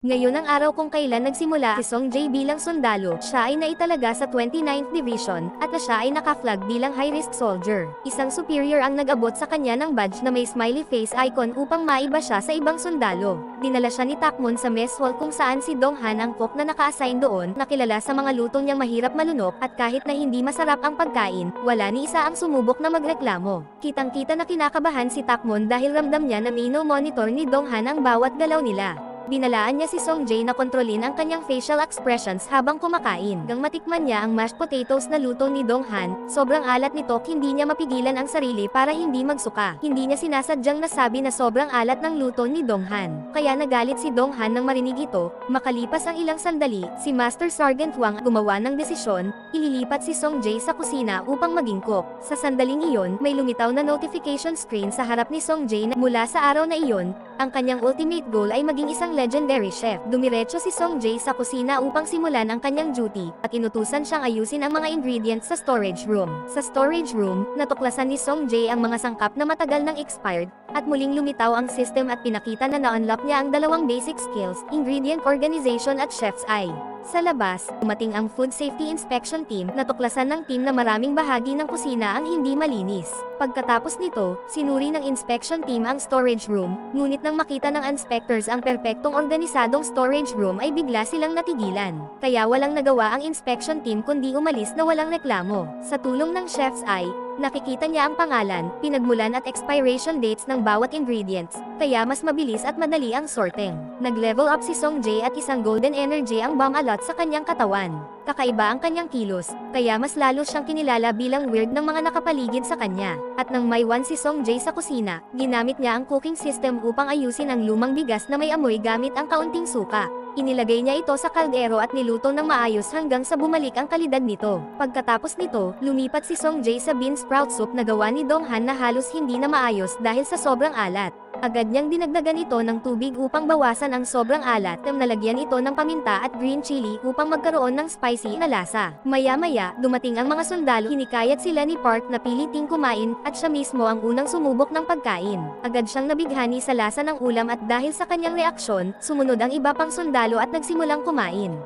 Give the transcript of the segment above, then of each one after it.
Ngayon ang araw kung kailan nagsimula si Song Jae bilang sundalo, siya ay naitalaga sa 29th Division, at siya ay naka-flag bilang high-risk soldier. Isang superior ang nag-abot sa kanya ng badge na may smiley face icon upang maiba siya sa ibang sundalo. Dinala siya ni Takmon sa mess hall kung saan si Donghan ang cook na naka-assign doon, nakilala sa mga luto niyang mahirap malunok, at kahit na hindi masarap ang pagkain, wala ni isa ang sumubok na magreklamo. Kitang-kita na kinakabahan si Takmon dahil ramdam niya na mino-monitor ni Donghan ang bawat galaw nila. Binalaan niya si Song Jae na kontrolin ang kanyang facial expressions habang kumakain. Hanggang matikman niya ang mashed potatoes na luto ni Donghan, sobrang alat nito hindi niya mapigilan ang sarili para hindi magsuka. Hindi niya sinasadyang nasabi na sobrang alat ng luto ni Donghan. Kaya nagalit si Donghan nang marinig ito. Makalipas ang ilang sandali, si Master Sergeant Wang gumawa ng desisyon, ililipat si Song Jae sa kusina upang maging cook. Sa sandaling iyon, may lumitaw na notification screen sa harap ni Song Jae na mula sa araw na iyon, ang kanyang ultimate goal ay maging isang legendary chef. Dumiretso si Song Jae sa kusina upang simulan ang kanyang duty, at inutusan siyang ayusin ang mga ingredients sa storage room. Sa storage room, natuklasan ni Song Jae ang mga sangkap na matagal nang expired, at muling lumitaw ang system at pinakita na na-unlock niya ang dalawang basic skills, ingredient organization at chef's eye. Sa labas, dumating ang food safety inspection team, natuklasan ng team na maraming bahagi ng kusina ang hindi malinis. Pagkatapos nito, sinuri ng inspection team ang storage room, ngunit nang makita ng inspectors ang perpektong organisadong storage room ay bigla silang natigilan. Kaya walang nagawa ang inspection team kundi umalis na walang reklamo. Sa tulong ng chef's eye, nakikita niya ang pangalan, pinagmulan at expiration dates ng bawat ingredients, kaya mas mabilis at madali ang sorting. Nag-level up si Song Jae at isang golden energy ang bomb alot sa kanyang katawan. Kakaiba ang kanyang kilos, kaya mas lalo siyang kinilala bilang weird ng mga nakapaligid sa kanya. At nang maiwan si Song Jae sa kusina, ginamit niya ang cooking system upang ayusin ang lumang bigas na may amoy gamit ang kaunting suka. Inilagay niya ito sa kaldero at niluto ng maayos hanggang sa bumalik ang kalidad nito. Pagkatapos nito, lumipat si Song Jae sa bean sprout soup na gawa ni Donghan na halos hindi na maayos dahil sa sobrang alat. Agad niyang dinagdagan ito ng tubig upang bawasan ang sobrang alat, at nalagyan ito ng paminta at green chili upang magkaroon ng spicy na lasa. Maya-maya, dumating ang mga sundalo, hinikayat sila ni Park na piliting kumain, at siya mismo ang unang sumubok ng pagkain. Agad siyang nabighani sa lasa ng ulam at dahil sa kanyang reaksyon, sumunod ang iba pang sundalo at nagsimulang kumain.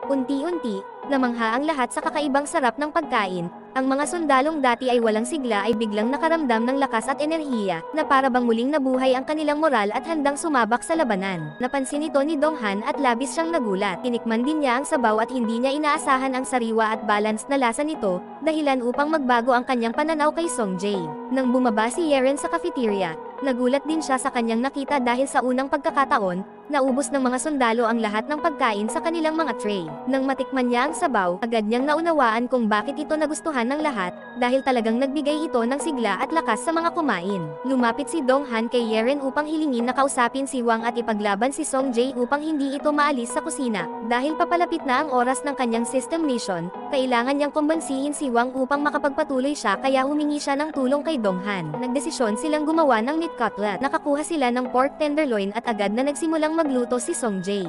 Unti-unti, namangha ang lahat sa kakaibang sarap ng pagkain. Ang mga sundalong dati ay walang sigla ay biglang nakaramdam ng lakas at enerhiya, na para bang muling nabuhay ang kanilang moral at handang sumabak sa labanan. Napansin ito ni Donghan at labis siyang nagulat. Tinikman din niya ang sabaw at hindi niya inaasahan ang sariwa at balanced na lasa nito, dahilan upang magbago ang kanyang pananaw kay Song Jae. Nang bumaba si Yeren sa cafeteria, nagulat din siya sa kanyang nakita dahil sa unang pagkakataon, naubos ng mga sundalo ang lahat ng pagkain sa kanilang mga tray. Nang matikman niya ang sabaw, agad niyang naunawaan kung bakit ito nagustuhan ng lahat, dahil talagang nagbigay ito ng sigla at lakas sa mga kumain. Lumapit si Donghan kay Yeren upang hilingin na kausapin si Wang at ipaglaban si Song Jae upang hindi ito maalis sa kusina. Dahil papalapit na ang oras ng kanyang system mission, kailangan niyang kumbansihin si Wang upang makapagpatuloy siya, kaya humingi siya ng tulong kay Donghan. Nagdesisyon silang gumawa ng meat cutlet. Nakakuha sila ng pork tenderloin at agad na nagsimulang magluto si Song Jae.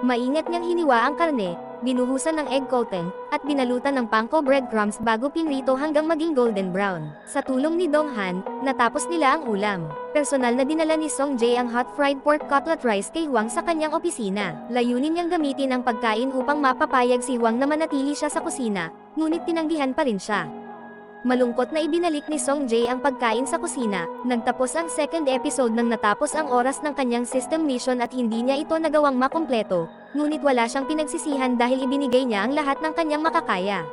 Maingat niyang hiniwa ang karne, binuhusan ng egg coating, at binalutan ng panko breadcrumbs bago pinrito hanggang maging golden brown. Sa tulong ni Donghan, natapos nila ang ulam. Personal na dinala ni Song Jae ang hot fried pork cutlet rice kay Wang sa kanyang opisina. Layunin niyang gamitin ang pagkain upang mapapayag si Wang na manatili siya sa kusina, ngunit tinanggihan pa rin siya. Malungkot na ibinalik ni Song Jae ang pagkain sa kusina. Nagtapos ang second episode nang natapos ang oras ng kanyang system mission at hindi niya ito nagawang makumpleto, ngunit wala siyang pinagsisihan dahil ibinigay niya ang lahat ng kanyang makakaya.